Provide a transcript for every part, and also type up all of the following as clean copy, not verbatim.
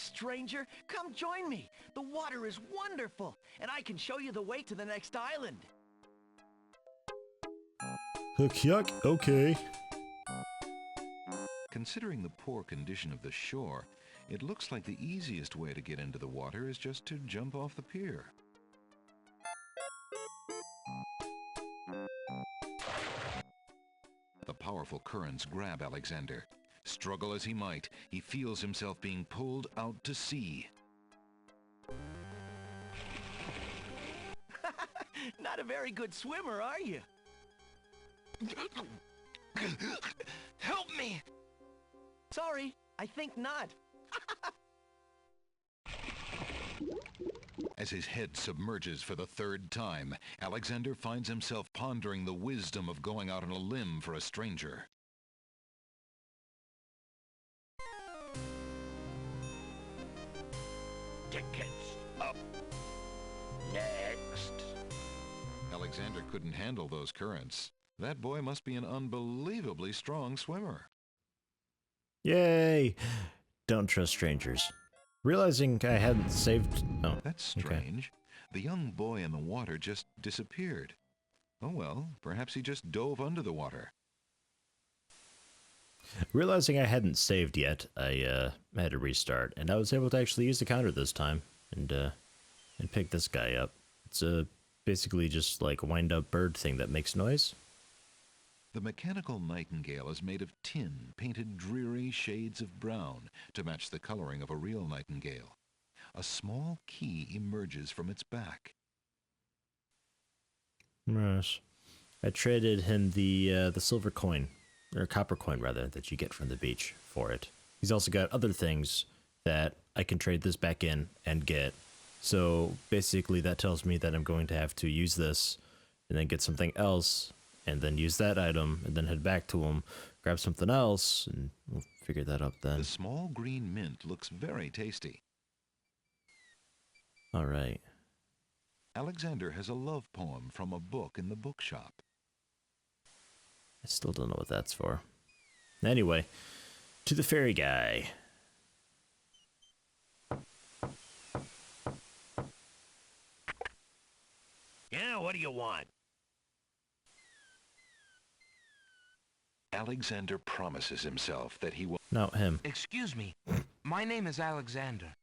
stranger. Come join me. The water is wonderful, and I can show you the way to the next island. Hook yuck, okay. Considering the poor condition of the shore, it looks like the easiest way to get into the water is just to jump off the pier. The powerful currents grab Alexander. Struggle as he might, he feels himself being pulled out to sea. Not a very good swimmer, are you? Help me! Sorry, I think not. As his head submerges for the third time, Alexander finds himself pondering the wisdom of going out on a limb for a stranger. Tickets up. Next. Alexander couldn't handle those currents. That boy must be an unbelievably strong swimmer. Yay! Don't trust strangers. Realizing I hadn't saved... Oh, That's strange. The young boy in the water just disappeared. Oh well, perhaps he just dove under the water. Realizing I hadn't saved yet, I had to restart, and I was able to actually use the counter this time, and pick this guy up. It's basically just like a wind-up bird thing that makes noise. The mechanical nightingale is made of tin, painted dreary shades of brown to match the coloring of a real nightingale. A small key emerges from its back. Yes. I traded him the silver coin, or copper coin rather, that you get from the beach for it. He's also got other things that I can trade this back in and get. So basically that tells me that I'm going to have to use this and then get something else and then use that item and then head back to him, grab something else, and we'll figure that out then. The small green mint looks very tasty. All right. Alexander has a love poem from a book in the bookshop. I still don't know what that's for. Anyway, to the fairy guy. Yeah, what do you want? Alexander promises himself that he will... No, him. Excuse me. My name is Alexander.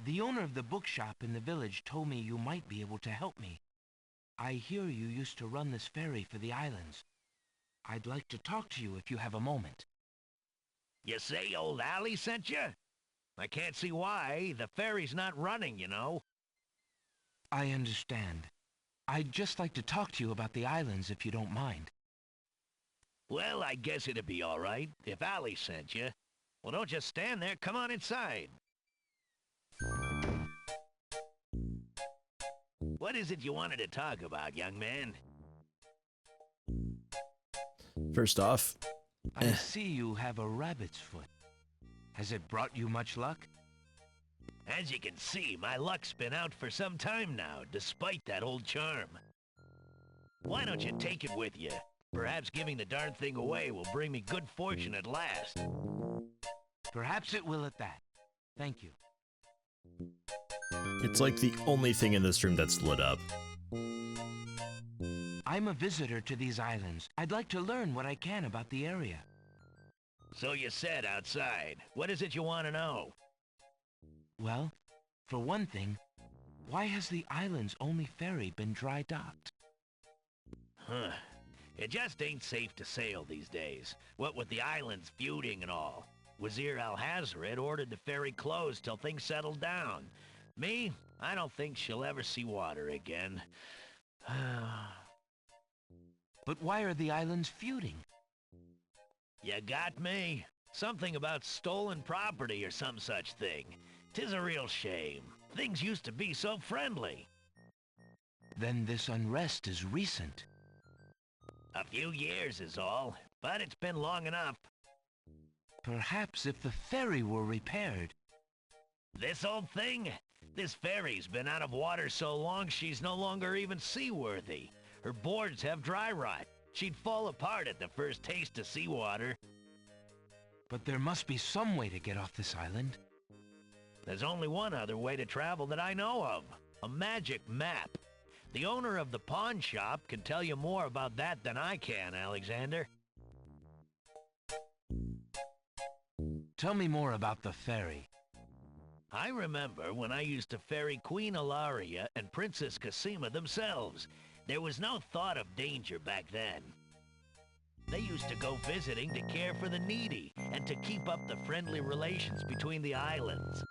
The owner of the bookshop in the village told me you might be able to help me. I hear you used to run this ferry for the islands. I'd like to talk to you if you have a moment. You say old Allie sent you? I can't see why. The ferry's not running, you know. I understand. I'd just like to talk to you about the islands if you don't mind. Well, I guess it'd be all right if Allie sent you. Well, don't just stand there. Come on inside. What is it you wanted to talk about, young man? First off, I see you have a rabbit's foot. Has it brought you much luck? As you can see, my luck's been out for some time now, despite that old charm. Why don't you take it with you? Perhaps giving the darn thing away will bring me good fortune at last. Perhaps it will at that. Thank you. it's like the only thing in this room that's lit up. I'm a visitor to these islands. I'd like to learn what I can about the area. So you said outside. What is it you want to know? Well, for one thing, why has the island's only ferry been dry docked? Huh. It just ain't safe to sail these days. What with the islands feuding and all. Wazir Al-Hazred ordered the ferry closed till things settled down. Me, I don't think she'll ever see water again. But why are the islands feuding? You got me. Something about stolen property or some such thing. 'Tis a real shame. Things used to be so friendly. Then this unrest is recent. A few years is all, but it's been long enough. Perhaps if the ferry were repaired. This old thing? This ferry's been out of water so long she's no longer even seaworthy. Her boards have dry rot. She'd fall apart at the first taste of seawater. But there must be some way to get off this island. There's only one other way to travel that I know of. A magic map. The owner of the pawn shop can tell you more about that than I can, Alexander. Tell me more about the ferry. I remember when I used to ferry Queen Ilaria and Princess Cassima themselves. There was no thought of danger back then. They used to go visiting to care for the needy and to keep up the friendly relations between the islands.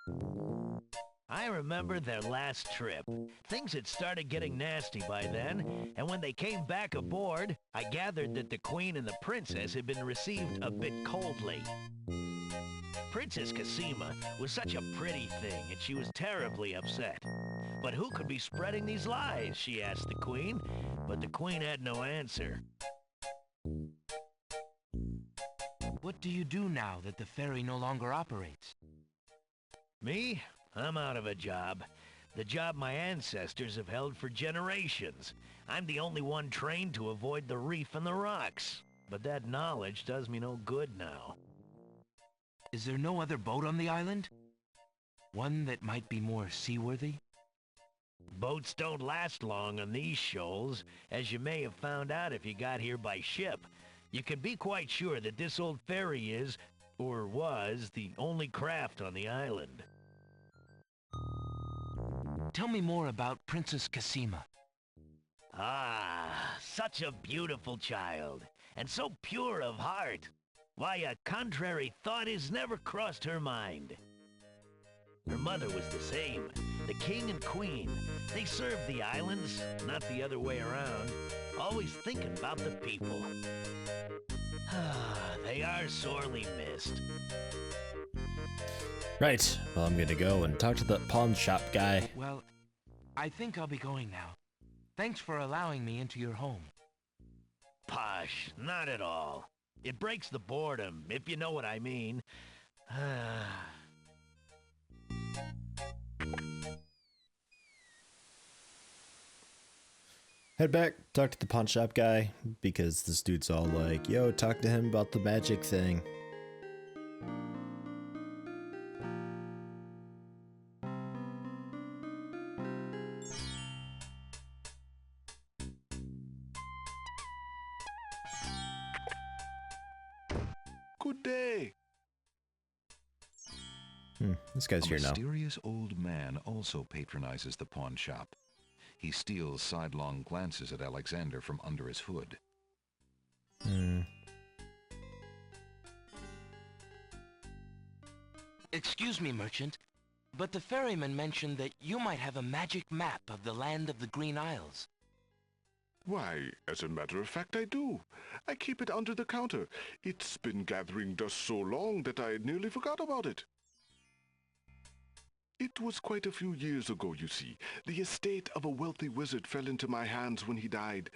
I remember their last trip. Things had started getting nasty by then, and when they came back aboard, I gathered that the Queen and the Princess had been received a bit coldly. Princess Cassima was such a pretty thing, and she was terribly upset. But who could be spreading these lies, she asked the Queen, but the Queen had no answer. What do you do now that the ferry no longer operates? Me? I'm out of a job. The job my ancestors have held for generations. I'm the only one trained to avoid the reef and the rocks. But that knowledge does me no good now. Is there no other boat on the island? One that might be more seaworthy? Boats don't last long on these shoals, as you may have found out if you got here by ship. You can be quite sure that this old ferry is, or was, the only craft on the island. Tell me more about Princess Cassima. Ah, such a beautiful child, and so pure of heart. Why, a contrary thought has never crossed her mind. Her mother was the same. The king and queen, they served the islands, not the other way around, always thinking about the people. They are sorely missed. Right. Well, I'm gonna go and talk to the pawn shop guy. Well, I think I'll be going now. Thanks for allowing me into your home. Posh, not at all. It breaks the boredom, if you know what I mean. Head back, talk to the pawn shop guy, because this dude's all like, yo, talk to him about the magic thing. Good day. This guy's here A now. mysterious old man also patronizes the pawn shop. He steals sidelong glances at Alexander from under his hood. Excuse me, merchant, but the ferryman mentioned that you might have a magic map of the land of the Green Isles. Why, as a matter of fact, I do. I keep it under the counter. It's been gathering dust so long that I nearly forgot about it. It was quite a few years ago, you see. The estate of a wealthy wizard fell into my hands when he died.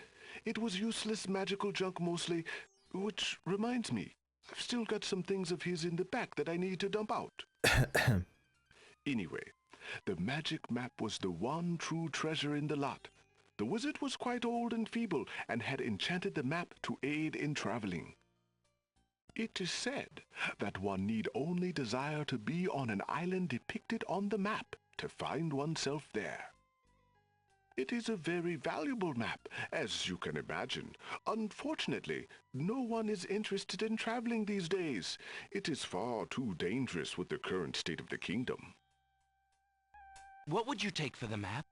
It was useless magical junk mostly, which reminds me, I've still got some things of his in the back that I need to dump out. Anyway, the magic map was the one true treasure in the lot. The wizard was quite old and feeble and had enchanted the map to aid in traveling. It is said that one need only desire to be on an island depicted on the map to find oneself there. It is a very valuable map, as you can imagine. Unfortunately, no one is interested in traveling these days. It is far too dangerous with the current state of the kingdom. What would you take for the map?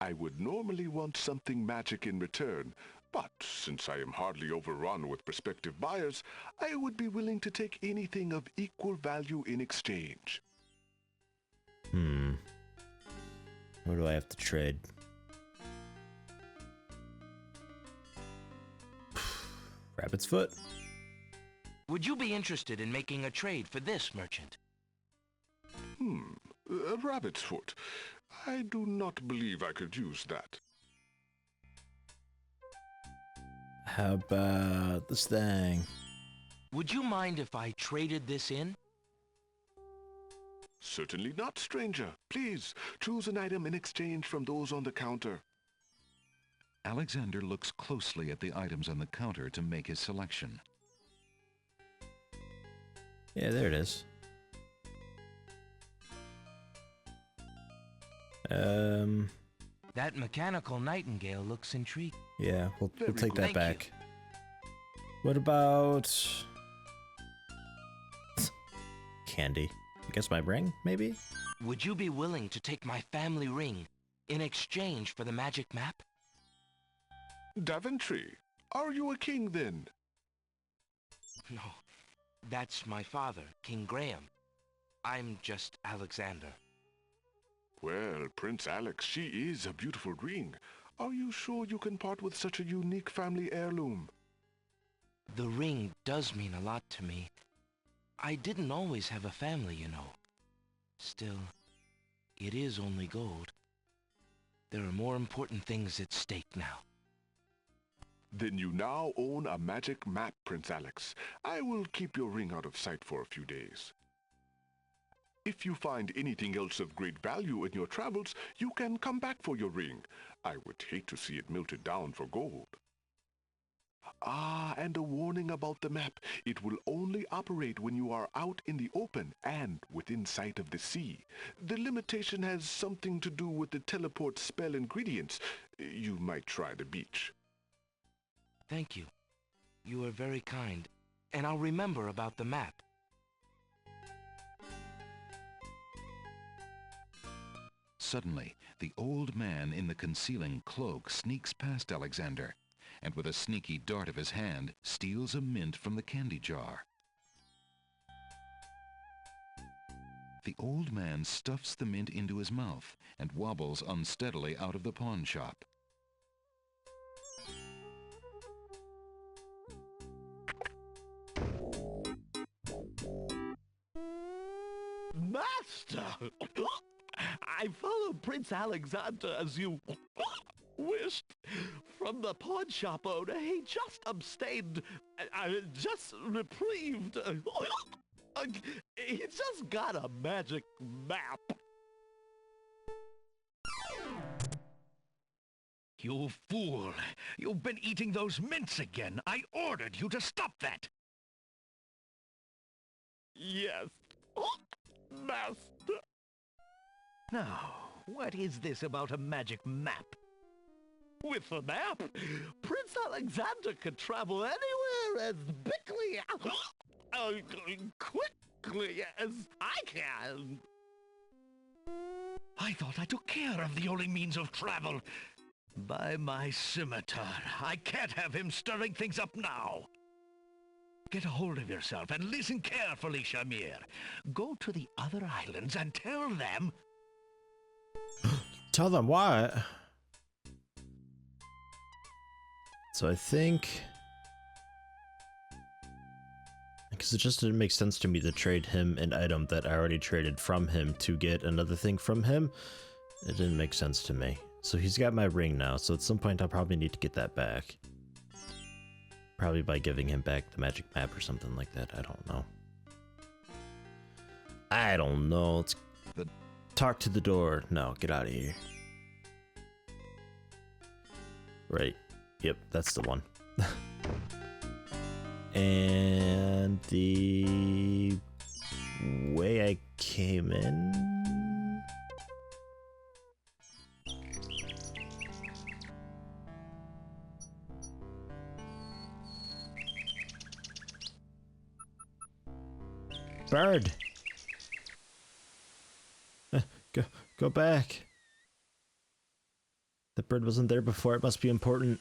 I would normally want something magic in return, but since I am hardly overrun with prospective buyers, I would be willing to take anything of equal value in exchange. What do I have to trade? Rabbit's foot. Would you be interested in making a trade for this, merchant? A rabbit's foot. I do not believe I could use that. How about this thing? Would you mind if I traded this in? Certainly not, stranger. Please, choose an item in exchange from those on the counter. Alexander looks closely at the items on the counter to make his selection. Yeah, there it is. That mechanical nightingale looks intriguing. Yeah, we'll Very take good. that Thank you. back. What about candy? I guess my ring, maybe? Would you be willing to take my family ring in exchange for the magic map? Daventry, are you a king then? No, that's my father, King Graham. I'm just Alexander. Well, Prince Alex, she is a beautiful ring. Are you sure you can part with such a unique family heirloom? The ring does mean a lot to me. I didn't always have a family, you know. Still, it is only gold. There are more important things at stake now. Then you now own a magic map, Prince Alex. I will keep your ring out of sight for a few days. If you find anything else of great value in your travels, you can come back for your ring. I would hate to see it melted down for gold. Ah, and a warning about the map. It will only operate when you are out in the open and within sight of the sea. The limitation has something to do with the teleport spell ingredients. You might try the beach. Thank you. You are very kind, and I'll remember about the map. Suddenly, the old man in the concealing cloak sneaks past Alexander, and with a sneaky dart of his hand, steals a mint from the candy jar. The old man stuffs the mint into his mouth and wobbles unsteadily out of the pawn shop. Master! I followed Prince Alexander as you wished. From the pawn shop owner, he just abstained, just reprieved. He just got a magic map. You fool! You've been eating those mints again. I ordered you to stop that. Yes, Master. Now, what is this about a magic map? With the map, Prince Alexander could travel anywhere as quickly as I can. I thought I took care of the only means of travel. By my scimitar, I can't have him stirring things up now. Get a hold of yourself and listen carefully, Shamir. Go to the other islands and tell them... Tell them what? So I think... because it just didn't make sense to me to trade him an item that I already traded from him to get another thing from him. It didn't make sense to me. So he's got my ring now, so at some point I'll probably need to get that back. Probably by giving him back the magic map or something like that. I don't know. I don't know. Let's talk to the door. No, get out of here. Right. Yep, that's the one. And the way I came in... Bird! Go back. The bird wasn't there before, it must be important.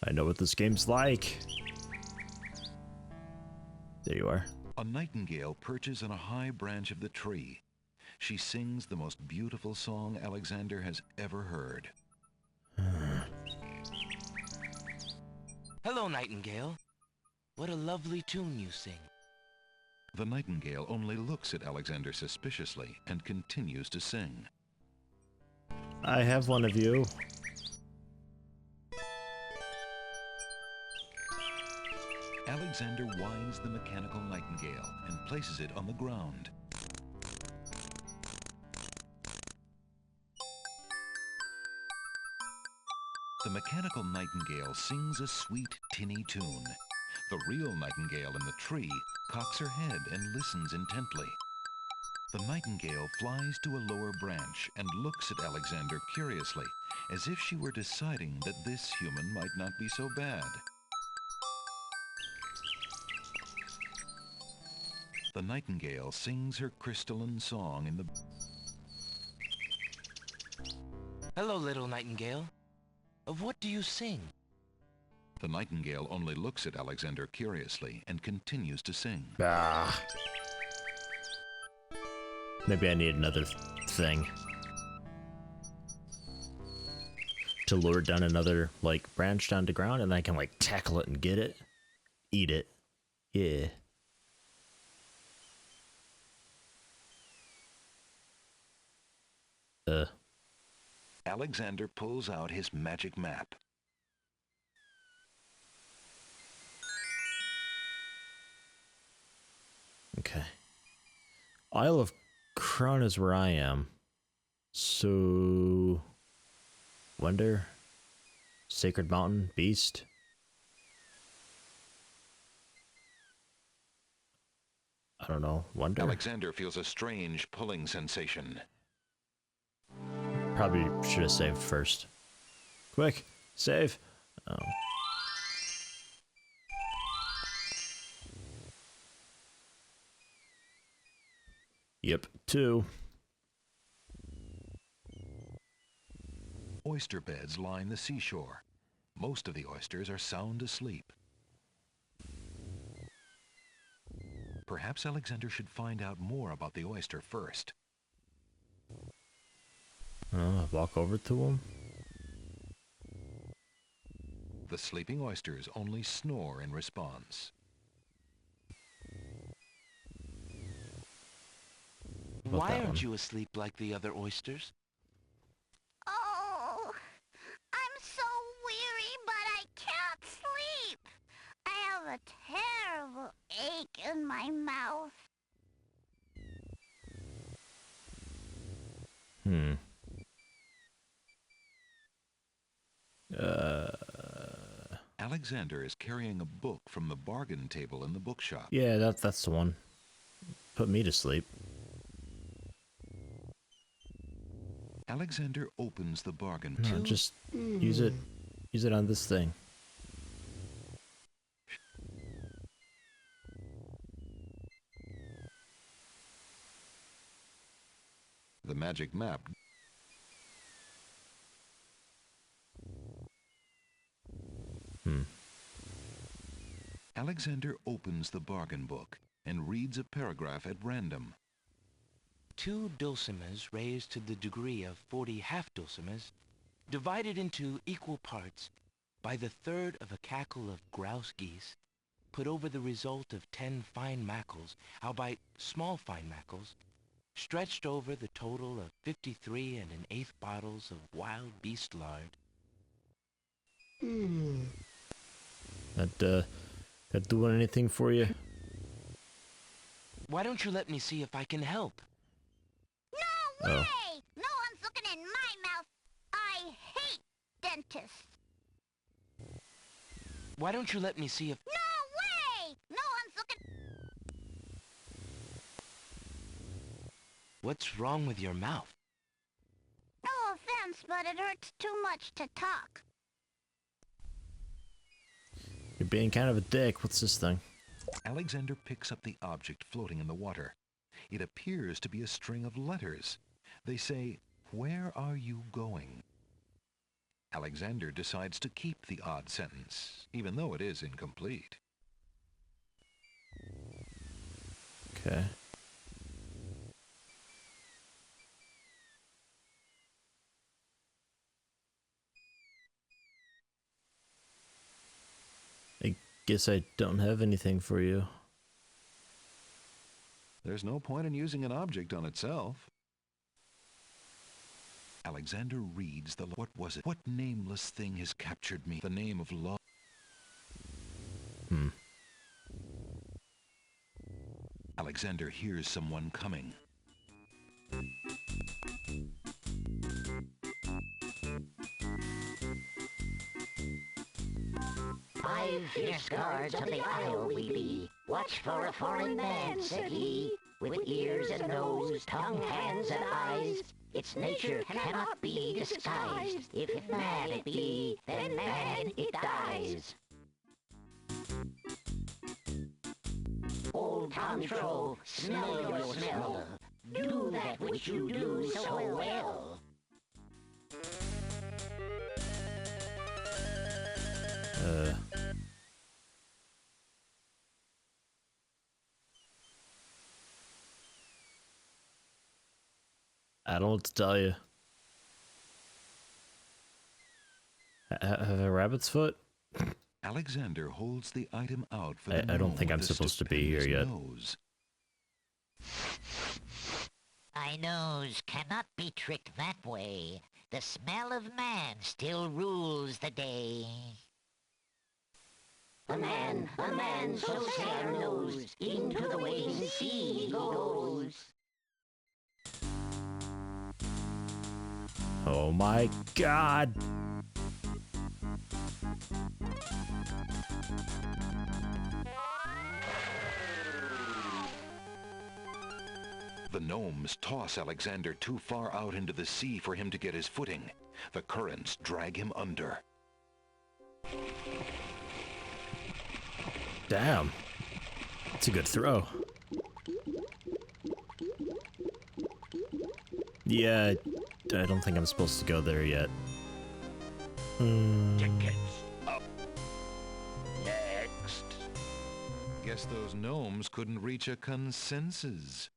I know what this game's like. There you are. A nightingale perches on a high branch of the tree. She sings the most beautiful song Alexander has ever heard. Hello, Nightingale. What a lovely tune you sing. The nightingale only looks at Alexander suspiciously and continues to sing. I have one of you. Alexander winds the mechanical nightingale and places it on the ground. The mechanical nightingale sings a sweet, tinny tune. The real nightingale in the tree cocks her head and listens intently. The nightingale flies to a lower branch and looks at Alexander curiously, as if she were deciding that this human might not be so bad. The nightingale sings her crystalline song in the... Hello, little nightingale. Of what do you sing? The nightingale only looks at Alexander curiously and continues to sing. Ah. Maybe I need another thing to lure down another, like, branch down to ground, and I can, like, tackle it and get it. Eat it. Yeah. Alexander pulls out his magic map. Okay. Isle of Crown is where I am. So... Wonder? Sacred Mountain? Beast? I don't know. Wonder? Alexander feels a strange pulling sensation. Probably should have saved first. Quick! Save! Oh. Yep, 2. Oyster beds line the seashore. Most of the oysters are sound asleep. Perhaps Alexander should find out more about the oyster first. Walk over to him. The sleeping oysters only snore in response. Why aren't you asleep like the other oysters? Oh, I'm so weary, but I can't sleep. I have a terrible ache in my mouth. Alexander is carrying a book from the bargain table in the bookshop. Yeah, that's the one. Put me to sleep. Alexander opens the bargain No, table. just use it. Use it on this thing. The magic map. Alexander opens the bargain book and reads a paragraph at random. 2 dulcimers raised to the degree of 40 half-dulcimers, divided into equal parts by the third of a cackle of grouse geese, put over the result of 10 fine mackles, albeit small fine mackles, stretched over the total of 53 1/8 bottles of wild beast lard. That doing anything for you? Why don't you let me see if I can help? No way! Oh. No one's looking in my mouth. I hate dentists. Why don't you let me see if... No way! No one's looking... What's wrong with your mouth? No offense, but it hurts too much to talk. You're being kind of a dick. What's this thing? Alexander picks up the object floating in the water. It appears to be a string of letters. They say, "Where are you going?" Alexander decides to keep the odd sentence, even though it is incomplete. Okay. I guess I don't have anything for you. There's no point in using an object on itself. Alexander reads the... What was it? What nameless thing has captured me? The name of law. Alexander hears someone coming. "5 fierce guards of the isle we be. Watch for a foreign man," said he. with ears and nose, tongue, hands, and eyes. Its nature cannot be disguised. If man it be, then man it dies. Old Tom Troll, smell your smell. Do that which you do so well. I don't know what to tell you. Have a rabbit's foot? Alexander holds the item out for the I don't gnome think I'm with the supposed to be here stupendous yet. nose. My nose cannot be tricked that way. The smell of man still rules the day. A man so sad knows, into the waiting sea he goes. Oh my god! The gnomes toss Alexander too far out into the sea for him to get his footing. The currents drag him under. Damn. That's a good throw. Yeah, I don't think I'm supposed to go there yet. Tickets up. Next. Guess those gnomes couldn't reach a consensus.